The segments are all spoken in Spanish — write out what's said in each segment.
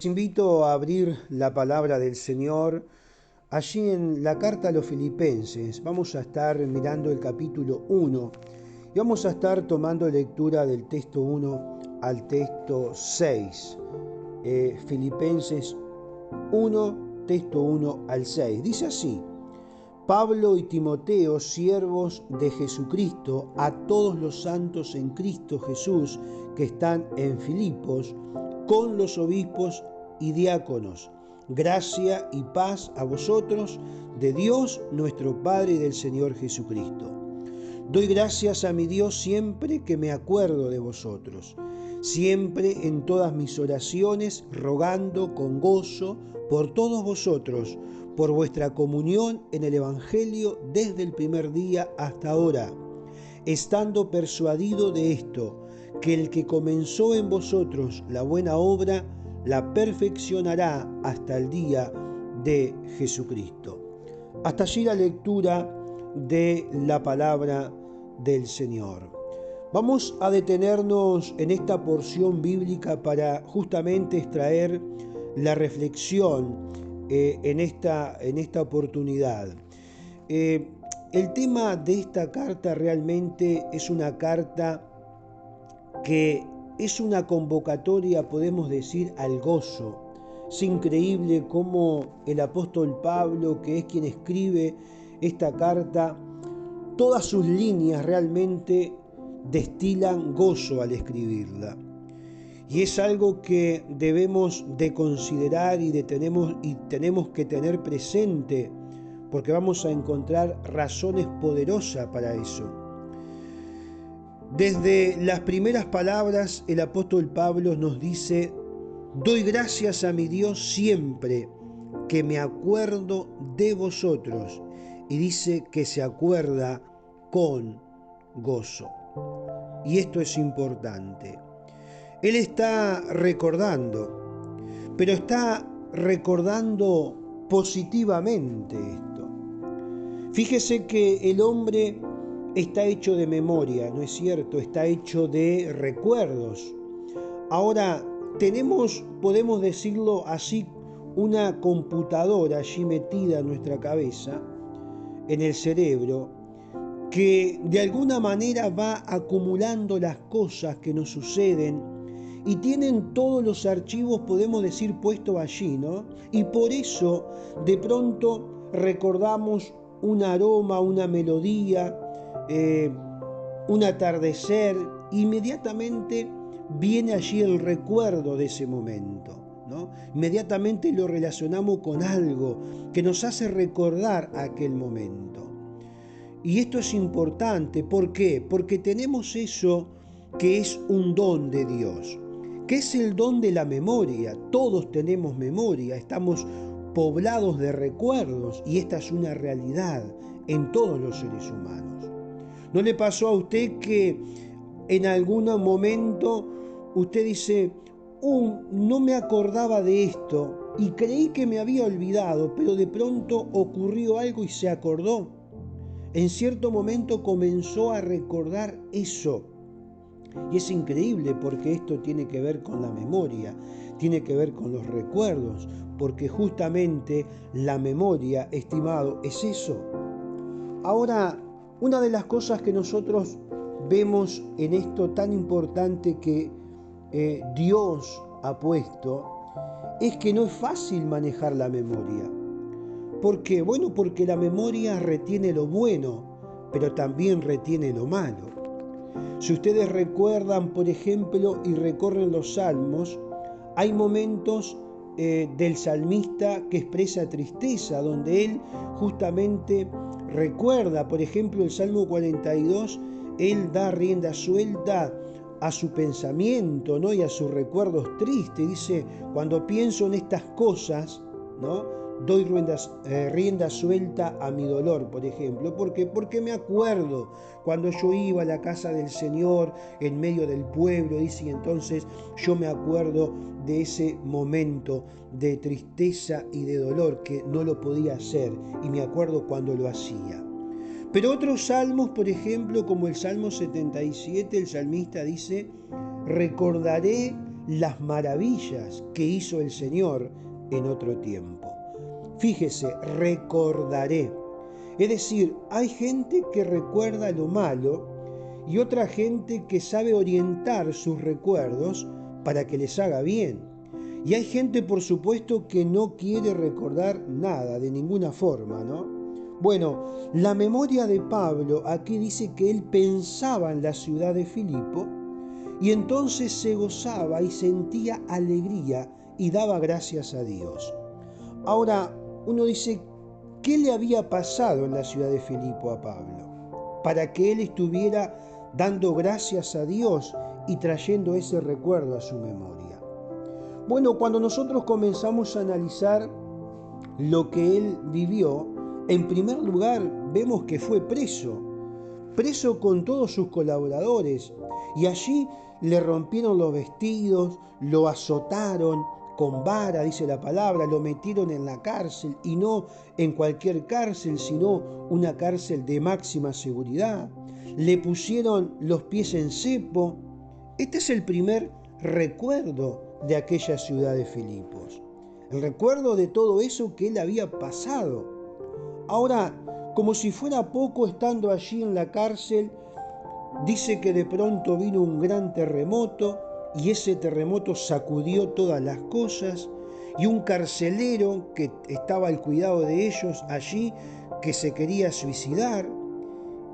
Te invito a abrir la palabra del Señor allí en la carta a los Filipenses. Vamos a estar mirando el capítulo 1 y vamos a estar tomando lectura del texto 1 al texto 6. Filipenses 1, texto 1 al 6. Dice así: Pablo y Timoteo, siervos de Jesucristo, a todos los santos en Cristo Jesús que están en Filipos, con los obispos y diáconos. Gracia y paz a vosotros, de Dios nuestro Padre y del Señor Jesucristo. Doy gracias a mi Dios siempre que me acuerdo de vosotros, siempre en todas mis oraciones, rogando con gozo por todos vosotros, por vuestra comunión en el Evangelio desde el primer día hasta ahora, estando persuadido de esto, que el que comenzó en vosotros la buena obra, la perfeccionará hasta el día de Jesucristo. Hasta allí la lectura de la palabra del Señor. Vamos a detenernos en esta porción bíblica para justamente extraer la reflexión en esta oportunidad. El tema de esta carta realmente es una carta que es una convocatoria, podemos decir, al gozo. Es increíble cómo el apóstol Pablo, que es quien escribe esta carta, todas sus líneas realmente destilan gozo al escribirla. Y es algo que debemos de considerar y tenemos que tener presente, porque vamos a encontrar razones poderosas para eso. Desde las primeras palabras, el apóstol Pablo nos dice: doy gracias a mi Dios siempre que me acuerdo de vosotros. Y dice que se acuerda con gozo. Y esto es importante. Él está recordando, pero está recordando positivamente esto. Fíjese que el hombre está hecho de memoria, ¿no es cierto? Está hecho de recuerdos. Ahora, podemos decirlo así, una computadora allí metida en nuestra cabeza, en el cerebro, que de alguna manera va acumulando las cosas que nos suceden y tienen todos los archivos, podemos decir, puestos allí, ¿no? Y por eso de pronto recordamos un aroma, una melodía, un atardecer, inmediatamente viene allí el recuerdo de ese momento, ¿no? Inmediatamente lo relacionamos con algo que nos hace recordar aquel momento. Y esto es importante, ¿por qué? Porque tenemos eso que es un don de Dios, que es el don de la memoria. Todos tenemos memoria, estamos poblados de recuerdos y esta es una realidad en todos los seres humanos. ¿No le pasó a usted que en algún momento usted dice, no me acordaba de esto y creí que me había olvidado, pero de pronto ocurrió algo y se acordó? En cierto momento comenzó a recordar eso. Y es increíble porque esto tiene que ver con la memoria, tiene que ver con los recuerdos, porque justamente la memoria, estimado, es eso. Ahora, una de las cosas que nosotros vemos en esto tan importante que Dios ha puesto es que no es fácil manejar la memoria. ¿Por qué? Bueno, porque la memoria retiene lo bueno, pero también retiene lo malo. Si ustedes recuerdan, por ejemplo, y recorren los salmos, hay momentos del salmista que expresa tristeza, donde él justamente recuerda, por ejemplo, el Salmo 42, él da rienda suelta a su pensamiento, ¿no? Y a sus recuerdos tristes. Dice, cuando pienso en estas cosas, ¿no? Doy rienda suelta a mi dolor, por ejemplo. ¿Por qué? Porque me acuerdo cuando yo iba a la casa del Señor en medio del pueblo, dice, y entonces yo me acuerdo de ese momento de tristeza y de dolor que no lo podía hacer, y me acuerdo cuando lo hacía. Pero otros salmos, por ejemplo, como el Salmo 77, el salmista dice, recordaré las maravillas que hizo el Señor en otro tiempo. Fíjese, recordaré. Es decir, hay gente que recuerda lo malo y otra gente que sabe orientar sus recuerdos para que les haga bien. Y hay gente, por supuesto, que no quiere recordar nada, de ninguna forma, ¿no? Bueno, la memoria de Pablo aquí dice que él pensaba en la ciudad de Filipo y entonces se gozaba y sentía alegría y daba gracias a Dios. Ahora, uno dice, ¿qué le había pasado en la ciudad de Filipo a Pablo? Para que él estuviera dando gracias a Dios y trayendo ese recuerdo a su memoria. Bueno, cuando nosotros comenzamos a analizar lo que él vivió, en primer lugar vemos que fue preso con todos sus colaboradores, y allí le rompieron los vestidos, lo azotaron con vara, dice la palabra, lo metieron en la cárcel, y no en cualquier cárcel, sino una cárcel de máxima seguridad. Le pusieron los pies en cepo. Este es el primer recuerdo de aquella ciudad de Filipos, el recuerdo de todo eso que él había pasado. Ahora, como si fuera poco, estando allí en la cárcel, dice que de pronto vino un gran terremoto y ese terremoto sacudió todas las cosas, y un carcelero que estaba al cuidado de ellos allí, que se quería suicidar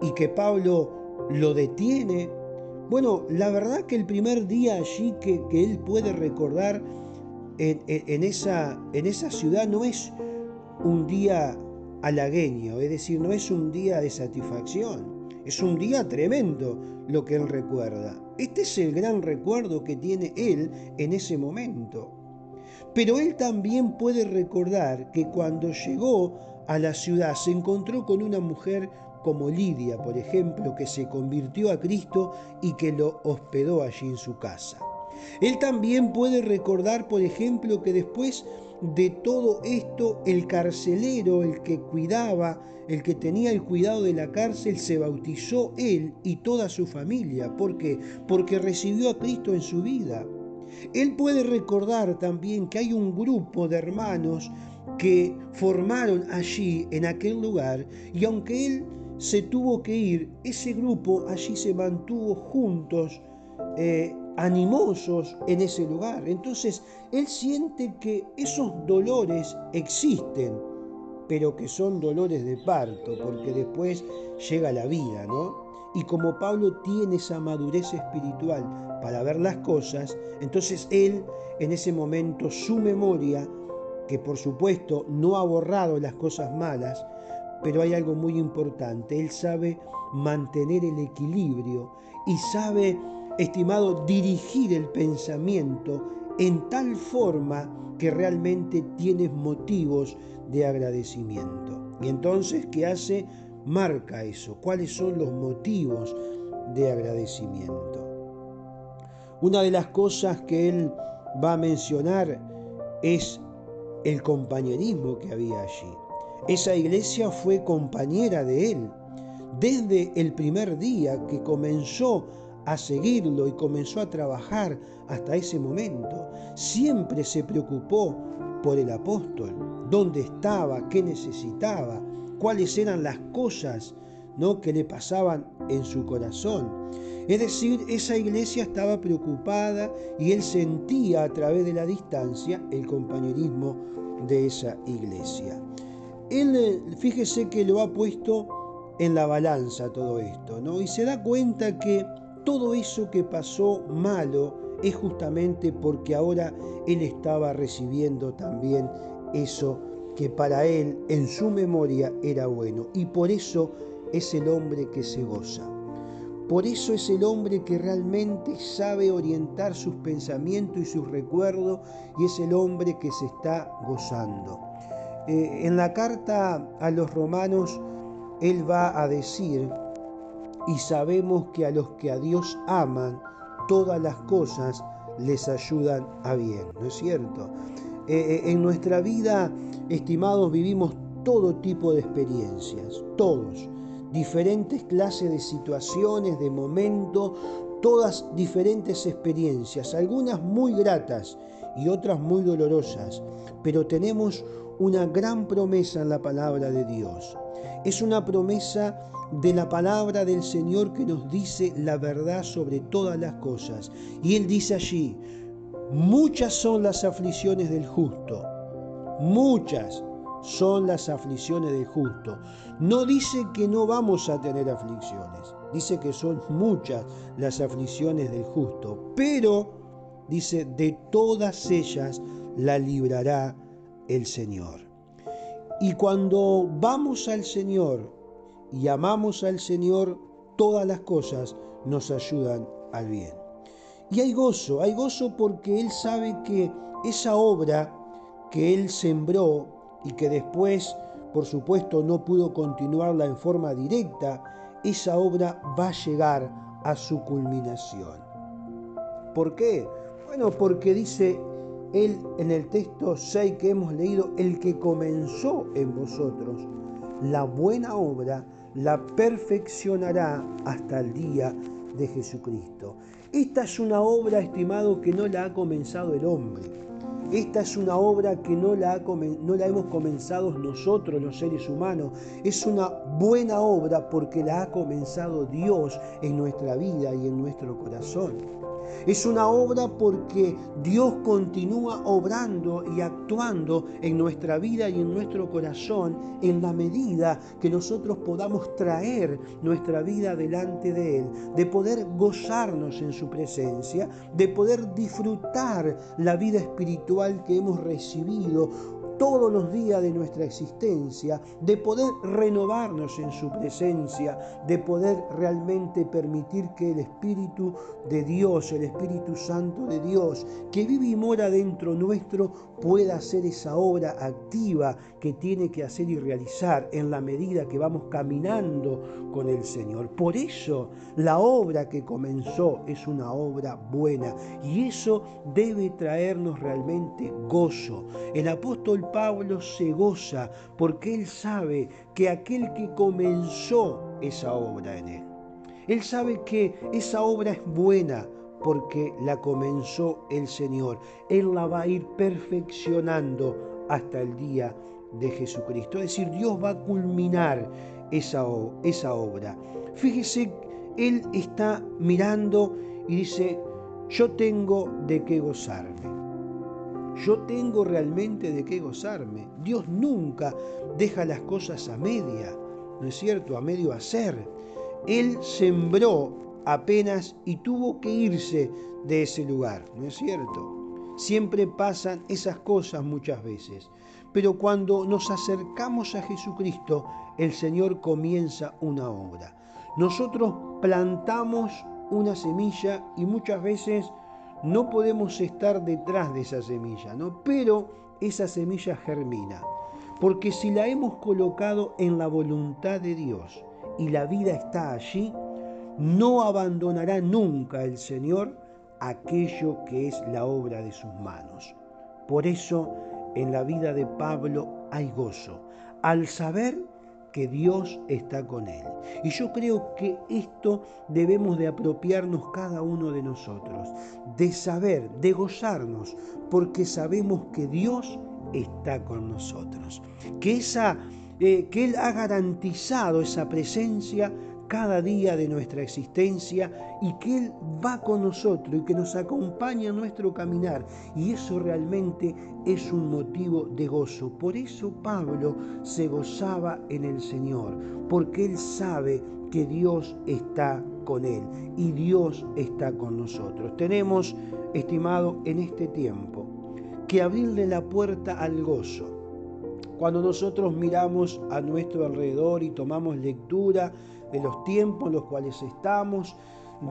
y que Pablo lo detiene. Bueno, la verdad que el primer día allí que él puede recordar en esa ciudad no es un día halagueño, es decir, no es un día de satisfacción, es un día tremendo lo que él recuerda. Este es el gran recuerdo que tiene él en ese momento. Pero él también puede recordar que cuando llegó a la ciudad se encontró con una mujer como Lidia, por ejemplo, que se convirtió a Cristo y que lo hospedó allí en su casa. Él también puede recordar, por ejemplo, que después de todo esto, el carcelero, el que cuidaba, el que tenía el cuidado de la cárcel, se bautizó él y toda su familia. ¿Por qué? Porque recibió a Cristo en su vida. Él puede recordar también que hay un grupo de hermanos que formaron allí, en aquel lugar, y aunque él se tuvo que ir, ese grupo allí se mantuvo juntos, animosos en ese lugar. Entonces, él siente que esos dolores existen, pero que son dolores de parto, porque después llega la vida, ¿no? Y como Pablo tiene esa madurez espiritual para ver las cosas, entonces él, en ese momento, su memoria, que por supuesto no ha borrado las cosas malas, pero hay algo muy importante, él sabe mantener el equilibrio y sabe, estimado, dirigir el pensamiento en tal forma que realmente tienes motivos de agradecimiento. Y entonces, ¿qué hace? Marca eso. ¿Cuáles son los motivos de agradecimiento? Una de las cosas que él va a mencionar es el compañerismo que había allí. Esa iglesia fue compañera de él desde el primer día que comenzó a seguirlo y comenzó a trabajar hasta ese momento. Siempre se preocupó por el apóstol, dónde estaba, qué necesitaba, cuáles eran las cosas, ¿no?, que le pasaban en su corazón. Es decir, esa iglesia estaba preocupada y él sentía a través de la distancia el compañerismo de esa iglesia. Él, fíjese que lo ha puesto en la balanza todo esto, ¿no? Y se da cuenta que todo eso que pasó malo es justamente porque ahora él estaba recibiendo también eso que para él en su memoria era bueno. Y por eso es el hombre que se goza. Por eso es el hombre que realmente sabe orientar sus pensamientos y sus recuerdos, y es el hombre que se está gozando. En la carta a los romanos, él va a decir, y sabemos que a los que a Dios aman, todas las cosas les ayudan a bien, ¿no es cierto? En nuestra vida, estimados, vivimos todo tipo de experiencias, todos, diferentes clases de situaciones, de momentos, todas diferentes experiencias, algunas muy gratas y otras muy dolorosas, pero tenemos una gran promesa en la palabra de Dios. Es una promesa de la palabra del Señor que nos dice la verdad sobre todas las cosas. Y Él dice allí, muchas son las aflicciones del justo, muchas son las aflicciones del justo. No dice que no vamos a tener aflicciones, dice que son muchas las aflicciones del justo, pero dice, de todas ellas la librará el Señor. Y cuando vamos al Señor y amamos al Señor, todas las cosas nos ayudan al bien. Y hay gozo porque Él sabe que esa obra que Él sembró y que después, por supuesto, no pudo continuarla en forma directa, esa obra va a llegar a su culminación. ¿Por qué? Bueno, porque dice Él en el texto 6 que hemos leído, el que comenzó en vosotros la buena obra, la perfeccionará hasta el día de Jesucristo. Esta es una obra, estimado, que no la ha comenzado el hombre. Esta es una obra que no la hemos comenzado nosotros, los seres humanos. Es una buena obra porque la ha comenzado Dios en nuestra vida y en nuestro corazón. Es una obra porque Dios continúa obrando y actuando en nuestra vida y en nuestro corazón en la medida que nosotros podamos traer nuestra vida delante de Él, de poder gozarnos en su presencia, de poder disfrutar la vida espiritual que hemos recibido todos los días de nuestra existencia, de poder renovarnos en su presencia, de poder realmente permitir que el Espíritu de Dios, el Espíritu Santo de Dios, que vive y mora dentro nuestro, pueda hacer esa obra activa que tiene que hacer y realizar en la medida que vamos caminando con el Señor. Por eso la obra que comenzó es una obra buena y eso debe traernos realmente gozo. El apóstol Pablo se goza porque él sabe que aquel que comenzó esa obra en él, él sabe que esa obra es buena porque la comenzó el Señor. Él la va a ir perfeccionando hasta el día de Jesucristo. Es decir, Dios va a culminar esa obra. Fíjese, Él está mirando y dice, yo tengo de qué gozarme. Yo tengo realmente de qué gozarme. Dios nunca deja las cosas a media, ¿no es cierto? A medio hacer. Él sembró apenas y tuvo que irse de ese lugar, ¿no es cierto? Siempre pasan esas cosas muchas veces. Pero cuando nos acercamos a Jesucristo, el Señor comienza una obra. Nosotros plantamos una semilla y muchas veces no podemos estar detrás de esa semilla, ¿no? Pero esa semilla germina, porque si la hemos colocado en la voluntad de Dios y la vida está allí, no abandonará nunca el Señor aquello que es la obra de sus manos. Por eso en la vida de Pablo hay gozo, al saber que Dios está con él. Y yo creo que esto debemos de apropiarnos cada uno de nosotros, de saber, de gozarnos, porque sabemos que Dios está con nosotros, que Él ha garantizado esa presencia cada día de nuestra existencia y que Él va con nosotros y que nos acompaña en nuestro caminar. Y eso realmente es un motivo de gozo. Por eso Pablo se gozaba en el Señor, porque él sabe que Dios está con él y Dios está con nosotros. Tenemos, estimado, en este tiempo que abrirle la puerta al gozo. Cuando nosotros miramos a nuestro alrededor y tomamos lectura de los tiempos en los cuales estamos,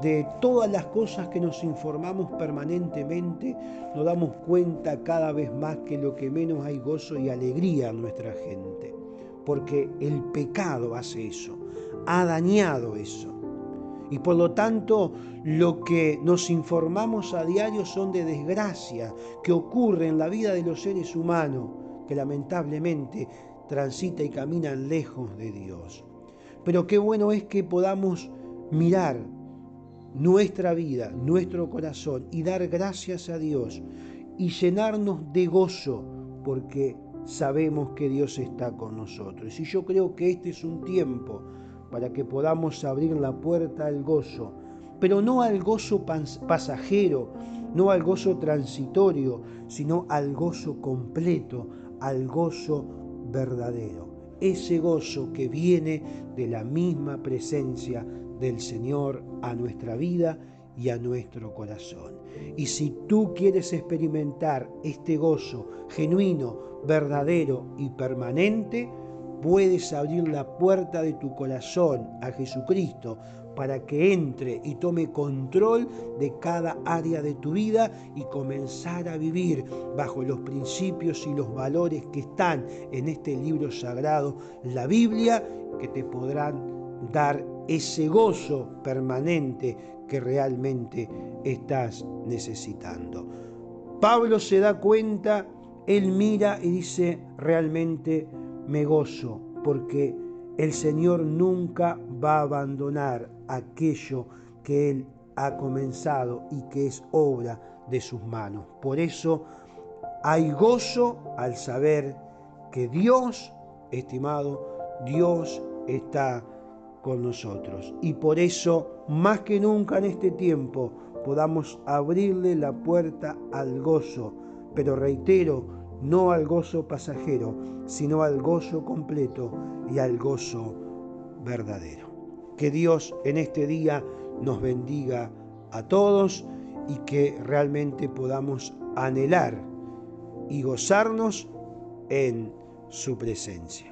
de todas las cosas que nos informamos permanentemente, nos damos cuenta cada vez más que lo que menos hay gozo y alegría en nuestra gente, porque el pecado hace eso, ha dañado eso. Y por lo tanto, lo que nos informamos a diario son de desgracias que ocurren en la vida de los seres humanos, que lamentablemente transitan y caminan lejos de Dios. Pero qué bueno es que podamos mirar nuestra vida, nuestro corazón y dar gracias a Dios y llenarnos de gozo porque sabemos que Dios está con nosotros. Y yo creo que este es un tiempo para que podamos abrir la puerta al gozo, pero no al gozo pasajero, no al gozo transitorio, sino al gozo completo, al gozo verdadero. Ese gozo que viene de la misma presencia del Señor a nuestra vida y a nuestro corazón. Y si tú quieres experimentar este gozo genuino, verdadero y permanente, puedes abrir la puerta de tu corazón a Jesucristo para que entre y tome control de cada área de tu vida y comenzar a vivir bajo los principios y los valores que están en este libro sagrado, la Biblia, que te podrán dar ese gozo permanente que realmente estás necesitando. Pablo se da cuenta, él mira y dice, realmente me gozo, porque el Señor nunca va a abandonar aquello que Él ha comenzado y que es obra de sus manos. Por eso hay gozo al saber que Dios, estimado, Dios está con nosotros. Y por eso, más que nunca en este tiempo, podamos abrirle la puerta al gozo. Pero reitero, no al gozo pasajero, sino al gozo completo y al gozo verdadero. Que Dios en este día nos bendiga a todos y que realmente podamos anhelar y gozarnos en su presencia.